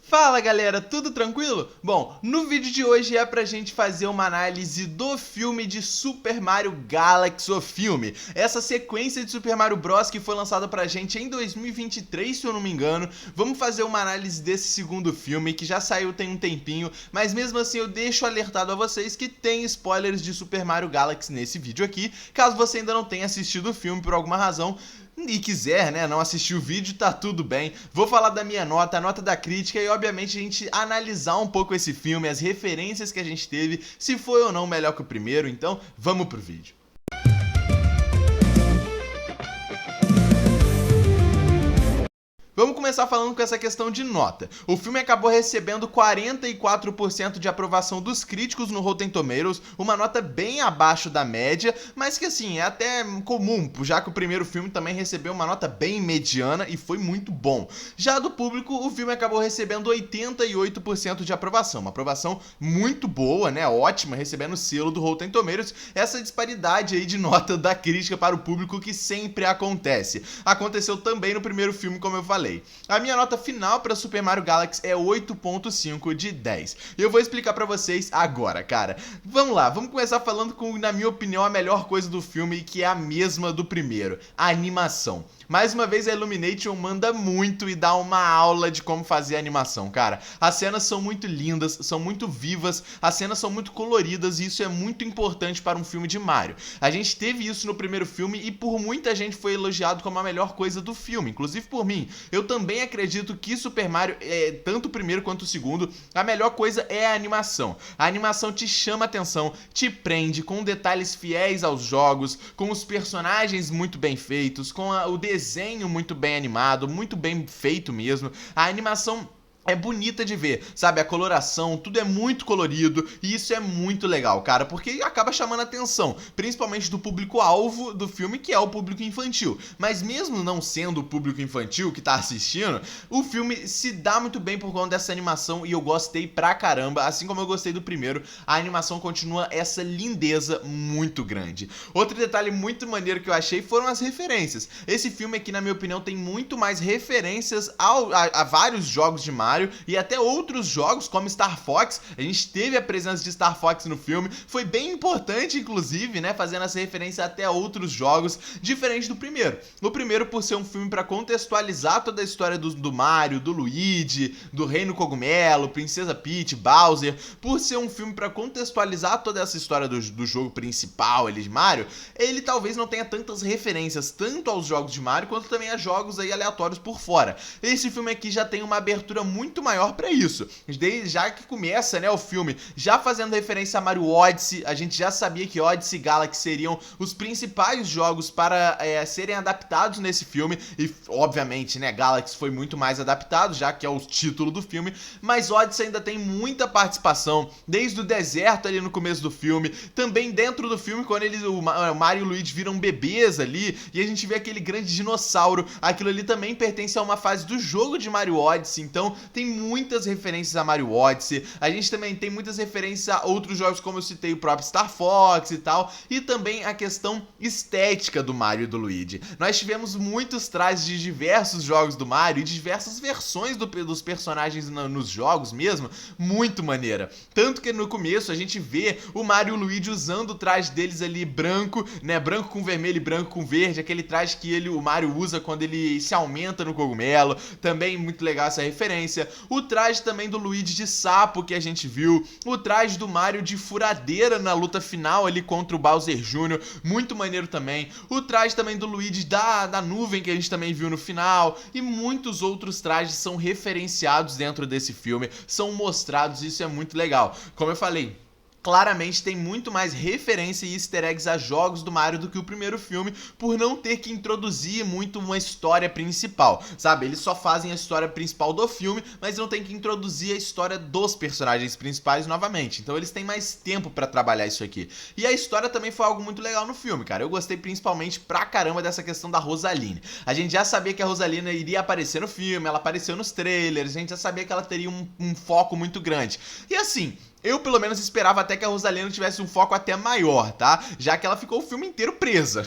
Fala galera, tudo tranquilo? Bom, no vídeo de hoje é pra gente fazer uma análise do filme de Super Mario Galaxy, o filme. Essa sequência de Super Mario Bros. Que foi lançada pra gente em 2023, se eu não me engano. Vamos fazer uma análise desse segundo filme, que já saiu tem um tempinho, mas mesmo assim eu deixo alertado a vocês que tem spoilers de Super Mario Galaxy nesse vídeo aqui. Caso você ainda não tenha assistido o filme por alguma razão e quiser, né, não assistir o vídeo, tá tudo bem. Vou falar da minha nota, a nota da crítica e obviamente a gente analisar um pouco esse filme, as referências que a gente teve, se foi ou não melhor que o primeiro. Então vamos pro vídeo. Vamos começar falando com essa questão de nota. O filme acabou recebendo 44% de aprovação dos críticos no Rotten Tomatoes, uma nota bem abaixo da média, mas que assim, é até comum, já que o primeiro filme também recebeu uma nota bem mediana e foi muito bom. Já do público, o filme acabou recebendo 88% de aprovação, uma aprovação muito boa, né, ótima, recebendo o selo do Rotten Tomatoes, essa disparidade aí de nota da crítica para o público que sempre acontece. Aconteceu também no primeiro filme, como eu falei. A minha nota final para Super Mario Galaxy é 8.5 de 10. E eu vou explicar para vocês agora, cara. Vamos lá, vamos começar falando com, na minha opinião, a melhor coisa do filme, que é a mesma do primeiro, a animação. Mais uma vez a Illumination manda muito e dá uma aula de como fazer a animação, cara. As cenas são muito lindas, são muito vivas, as cenas são muito coloridas e isso é muito importante para um filme de Mario. A gente teve isso no primeiro filme e por muita gente foi elogiado como a melhor coisa do filme, inclusive por mim. Eu também acredito que Super Mario, tanto o primeiro quanto o segundo, a melhor coisa é a animação. A animação te chama a atenção, te prende com detalhes fiéis aos jogos, com os personagens muito bem feitos, com o desenho muito bem animado, muito bem feito mesmo. A animação é bonita de ver, sabe? A coloração, tudo é muito colorido e isso é muito legal, cara, porque acaba chamando a atenção, principalmente do público-alvo do filme, que é o público infantil. Mas mesmo não sendo o público infantil que tá assistindo, o filme se dá muito bem por conta dessa animação e eu gostei pra caramba, assim como eu gostei do primeiro, a animação continua essa lindeza muito grande. Outro detalhe muito maneiro que eu achei foram as referências. Esse filme aqui, na minha opinião, tem muito mais referências a vários jogos de Mario e até outros jogos como Star Fox. A gente teve a presença de Star Fox no filme, foi bem importante inclusive, né, fazendo essa referência até a outros jogos, diferente do primeiro. O primeiro, por ser um filme para contextualizar toda a história do Mario, do Luigi, do Reino Cogumelo, Princesa Peach, Bowser, por ser um filme para contextualizar toda essa história do jogo principal ali de Mario, ele talvez não tenha tantas referências tanto aos jogos de Mario quanto também a jogos aí aleatórios por fora. Esse filme aqui já tem uma abertura muito maior pra isso, já que começa, né, o filme já fazendo referência a Mario Odyssey. A gente já sabia que Odyssey e Galaxy seriam os principais jogos para serem adaptados nesse filme e obviamente, né, Galaxy foi muito mais adaptado, já que é o título do filme, mas Odyssey ainda tem muita participação, desde o deserto ali no começo do filme, também dentro do filme quando o Mario e o Luigi viram bebês ali e a gente vê aquele grande dinossauro, aquilo ali também pertence a uma fase do jogo de Mario Odyssey, então tem muitas referências a Mario Odyssey. A gente também tem muitas referências a outros jogos, como eu citei o próprio Star Fox e tal, e também a questão estética do Mario e do Luigi. Nós tivemos muitos trajes de diversos jogos do Mario e diversas versões dos personagens nos jogos mesmo, muito maneira. Tanto que no começo a gente vê o Mario e o Luigi usando o traje deles ali branco, né, branco com vermelho e branco com verde, aquele traje que o Mario usa quando ele se aumenta no cogumelo. Também muito legal essa referência. O traje também do Luigi de sapo que a gente viu, o traje do Mario de furadeira na luta final ali contra o Bowser Jr., muito maneiro também, o traje também do Luigi da nuvem que a gente também viu no final, e muitos outros trajes são referenciados dentro desse filme, são mostrados, isso é muito legal. Como eu falei, claramente tem muito mais referência e easter eggs a jogos do Mario do que o primeiro filme, por não ter que introduzir muito uma história principal, sabe? Eles só fazem a história principal do filme, mas não tem que introduzir a história dos personagens principais novamente, então eles têm mais tempo pra trabalhar isso aqui. E a história também foi algo muito legal no filme, cara. Eu gostei principalmente pra caramba dessa questão da Rosaline. A gente já sabia que a Rosalina iria aparecer no filme, ela apareceu nos trailers, a gente já sabia que ela teria um foco muito grande. E assim, Eu, pelo menos, esperava até que a Rosalina tivesse um foco até maior, tá? Já que ela ficou o filme inteiro presa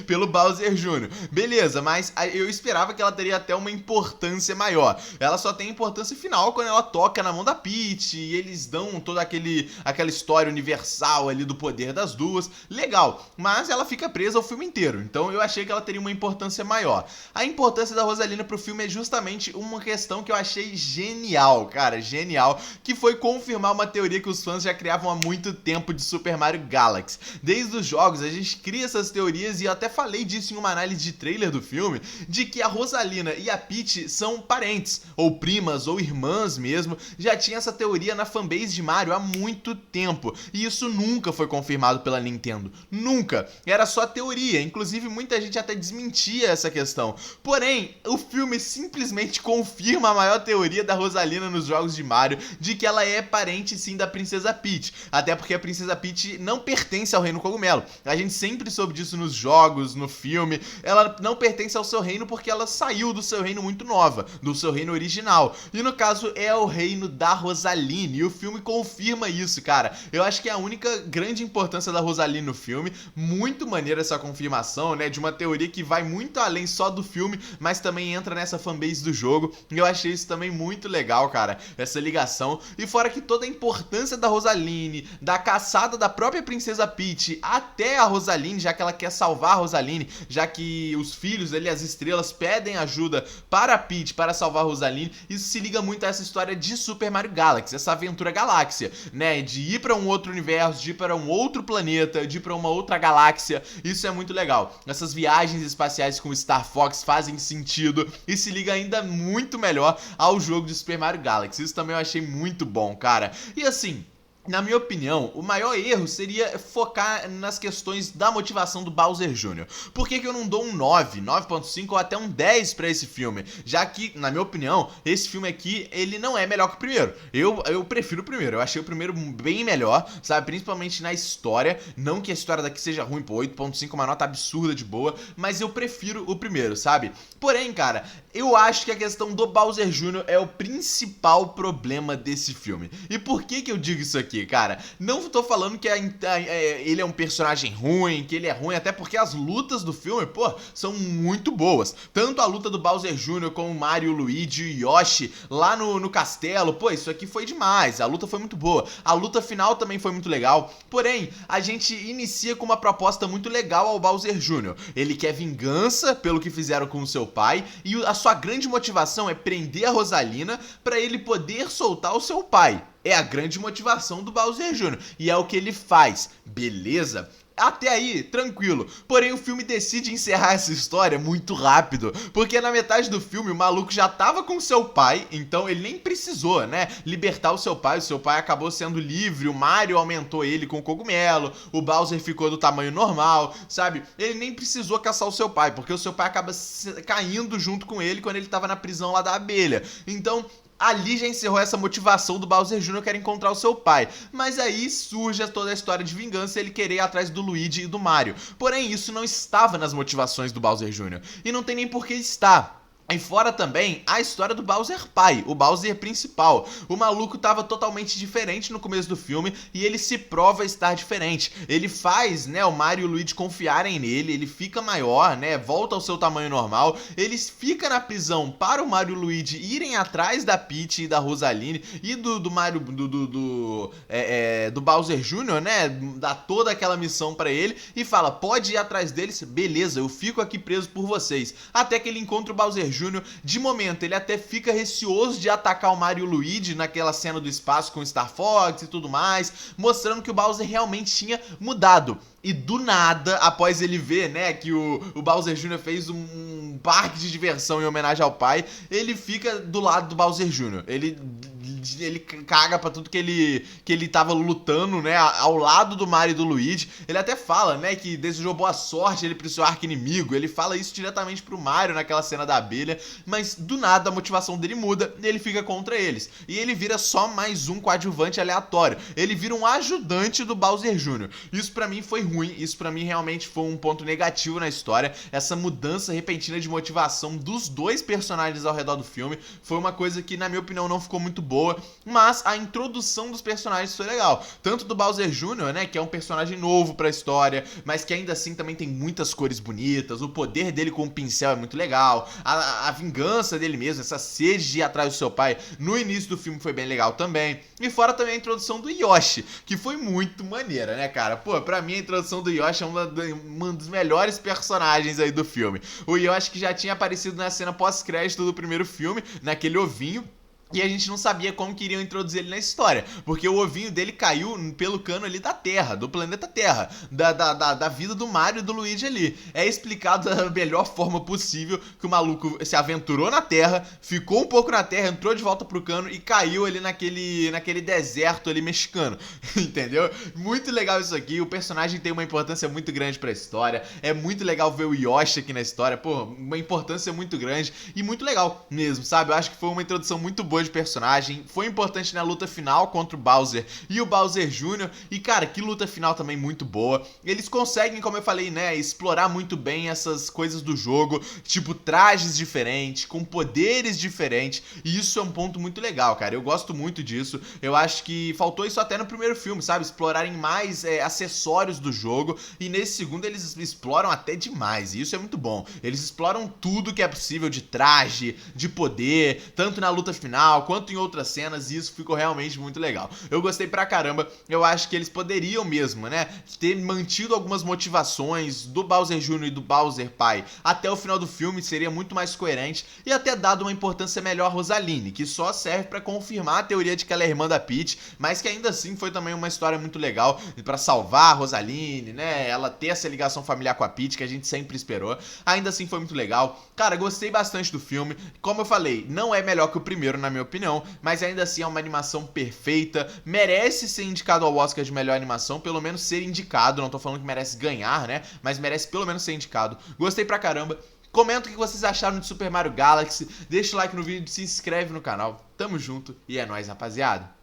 pelo Bowser Jr. Beleza, mas eu esperava que ela teria até uma importância maior. Ela só tem importância final quando ela toca na mão da Peach e eles dão toda aquela história universal ali do poder das duas. Legal, mas ela fica presa o filme inteiro, então eu achei que ela teria uma importância maior. A importância da Rosalina pro filme é justamente uma questão que eu achei genial, cara, genial, que foi confirmar uma teoria que os fãs já criavam há muito tempo de Super Mario Galaxy. Desde os jogos a gente cria essas teorias e eu até falei disso em uma análise de trailer do filme, de que a Rosalina e a Peach são parentes, ou primas, ou irmãs mesmo. Já tinha essa teoria na fanbase de Mario há muito tempo, e isso nunca foi confirmado pela Nintendo, nunca, era só teoria, inclusive muita gente até desmentia essa questão. Porém, o filme simplesmente confirma a maior teoria da Rosalina nos jogos de Mario, de que ela é parente sim da Princesa Peach, até porque a Princesa Peach não pertence ao Reino Cogumelo. A gente sempre soube disso nos jogos, no filme. Ela não pertence ao seu reino porque ela saiu do seu reino muito nova, do seu reino original. E no caso é o reino da Rosaline, e o filme confirma isso, cara. Eu acho que é a única grande importância da Rosaline no filme. Muito maneira essa confirmação, né, de uma teoria que vai muito além só do filme, mas também entra nessa fanbase do jogo. E eu achei isso também muito legal, cara, essa ligação. E fora que toda a importância da Rosaline, da caçada da própria Princesa Peach até a Rosaline, já que ela quer salvar a Rosaline, já que os filhos ali, as estrelas, pedem ajuda para a Peach para salvar a Rosaline. Isso se liga muito a essa história de Super Mario Galaxy, essa aventura galáxia, né, de ir para um outro universo, de ir para um outro planeta, de ir para uma outra galáxia. Isso é muito legal. Essas viagens espaciais com Star Fox fazem sentido e se liga ainda muito melhor ao jogo de Super Mario Galaxy. Isso também eu achei muito bom, cara. E assim, na minha opinião, o maior erro seria focar nas questões da motivação do Bowser Jr. Por que eu não dou um 9, 9.5 ou até um 10 pra esse filme? Já que, na minha opinião, esse filme aqui, ele não é melhor que o primeiro. Eu prefiro o primeiro, eu achei o primeiro bem melhor, sabe? Principalmente na história. Não que a história daqui seja ruim, pô, 8.5 é uma nota absurda de boa, mas eu prefiro o primeiro, sabe? Porém, cara, eu acho que a questão do Bowser Jr. é o principal problema desse filme. E por que eu digo isso aqui, cara? Não tô falando que ele é um personagem ruim, que ele é ruim, até porque as lutas do filme, pô, são muito boas. Tanto a luta do Bowser Jr. com o Mario, Luigi e Yoshi lá no castelo, pô, isso aqui foi demais. A luta foi muito boa. A luta final também foi muito legal. Porém, a gente inicia com uma proposta muito legal ao Bowser Jr. Ele quer vingança pelo que fizeram com o seu pai e a sua grande motivação é prender a Rosalina para ele poder soltar o seu pai. É a grande motivação do Bowser Jr. E é o que ele faz, beleza? Até aí, tranquilo. Porém, o filme decide encerrar essa história muito rápido, porque na metade do filme o maluco já tava com seu pai, então ele nem precisou, né, libertar o seu pai acabou sendo livre, o Mario aumentou ele com o cogumelo, o Bowser ficou do tamanho normal, sabe? Ele nem precisou caçar o seu pai, porque o seu pai acaba caindo junto com ele quando ele tava na prisão lá da abelha. Então, ali já encerrou essa motivação do Bowser Jr. querer encontrar o seu pai. Mas aí surge toda a história de vingança e ele querer ir atrás do Luigi e do Mario. Porém, isso não estava nas motivações do Bowser Jr. E não tem nem por que estar. E fora também a história do Bowser pai, o Bowser principal. O maluco tava totalmente diferente no começo do filme e ele se prova estar diferente. Ele faz, né, o Mario e o Luigi confiarem nele, ele fica maior, né, volta ao seu tamanho normal. Ele fica na prisão para o Mario e o Luigi irem atrás da Peach e da Rosaline e do Mario, do Bowser Jr., né, dá toda aquela missão pra ele e fala, pode ir atrás deles, beleza, eu fico aqui preso por vocês. Até que ele encontra o Bowser Jr. De momento, ele até fica receoso de atacar o Mario e o Luigi naquela cena do espaço com o Star Fox e tudo mais, mostrando que o Bowser realmente tinha mudado. E do nada, após ele ver, né, que o Bowser Jr. fez um parque de diversão em homenagem ao pai, ele fica do lado do Bowser Jr. Ele caga pra tudo que ele tava lutando, né, ao lado do Mario e do Luigi. Ele até fala, né, que desejou boa sorte ele pro seu arqui-inimigo. Ele fala isso diretamente pro Mario naquela cena da abelha, mas do nada a motivação dele muda e ele fica contra eles. E ele vira só mais um coadjuvante aleatório. Ele vira um ajudante do Bowser Jr. Isso pra mim foi ruim, isso pra mim realmente foi um ponto negativo na história. Essa mudança repentina de motivação dos dois personagens ao redor do filme foi uma coisa que, na minha opinião, não ficou muito boa. mas a introdução dos personagens foi legal. Tanto do Bowser Jr., né, que é um personagem novo pra história, mas que ainda assim também tem muitas cores bonitas, o poder dele com o pincel é muito legal, a vingança dele mesmo, essa sede de ir atrás do seu pai no início do filme foi bem legal também. E fora também a introdução do Yoshi, que foi muito maneira, né, cara? Pô, pra mim a introdução do Yoshi é uma dos melhores personagens aí do filme. O Yoshi que já tinha aparecido na cena pós-crédito do primeiro filme, naquele ovinho. E a gente não sabia como que iriam introduzir ele na história, porque o ovinho dele caiu pelo cano ali da Terra, do planeta Terra, da vida do Mario e do Luigi ali. É explicado da melhor forma possível que o maluco se aventurou na Terra, ficou um pouco na Terra, entrou de volta pro cano e caiu ali naquele deserto ali mexicano, entendeu? Muito legal isso aqui, o personagem tem uma importância muito grande pra história, é muito legal ver o Yoshi aqui na história, pô, uma importância muito grande e muito legal mesmo, sabe? Eu acho que foi uma introdução muito boa de personagem, foi importante na luta final contra o Bowser e o Bowser Jr. E cara, que luta final também muito boa. Eles conseguem, como eu falei, né, explorar muito bem essas coisas do jogo, tipo trajes diferentes, com poderes diferentes, e isso é um ponto muito legal, cara. Eu gosto muito disso. Eu acho que faltou isso até no primeiro filme, sabe? Explorarem mais acessórios do jogo, e nesse segundo eles exploram até demais, e isso é muito bom. Eles exploram tudo que é possível de traje, de poder, tanto na luta final quanto em outras cenas, e isso ficou realmente muito legal. Eu gostei pra caramba, eu acho que eles poderiam mesmo, né, ter mantido algumas motivações do Bowser Jr. e do Bowser pai até o final do filme, seria muito mais coerente, e até dado uma importância melhor a Rosaline, que só serve pra confirmar a teoria de que ela é irmã da Peach, mas que ainda assim foi também uma história muito legal pra salvar a Rosaline, né, ela ter essa ligação familiar com a Peach que a gente sempre esperou. Ainda assim foi muito legal. Cara, gostei bastante do filme. Como eu falei, não é melhor que o primeiro, na minha opinião, mas ainda assim é uma animação perfeita, merece ser indicado ao Oscar de melhor animação, pelo menos ser indicado, não tô falando que merece ganhar, né, mas merece pelo menos ser indicado. Gostei pra caramba. Comenta o que vocês acharam de Super Mario Galaxy, deixa o like no vídeo, se inscreve no canal. Tamo junto e é nóis, rapaziada.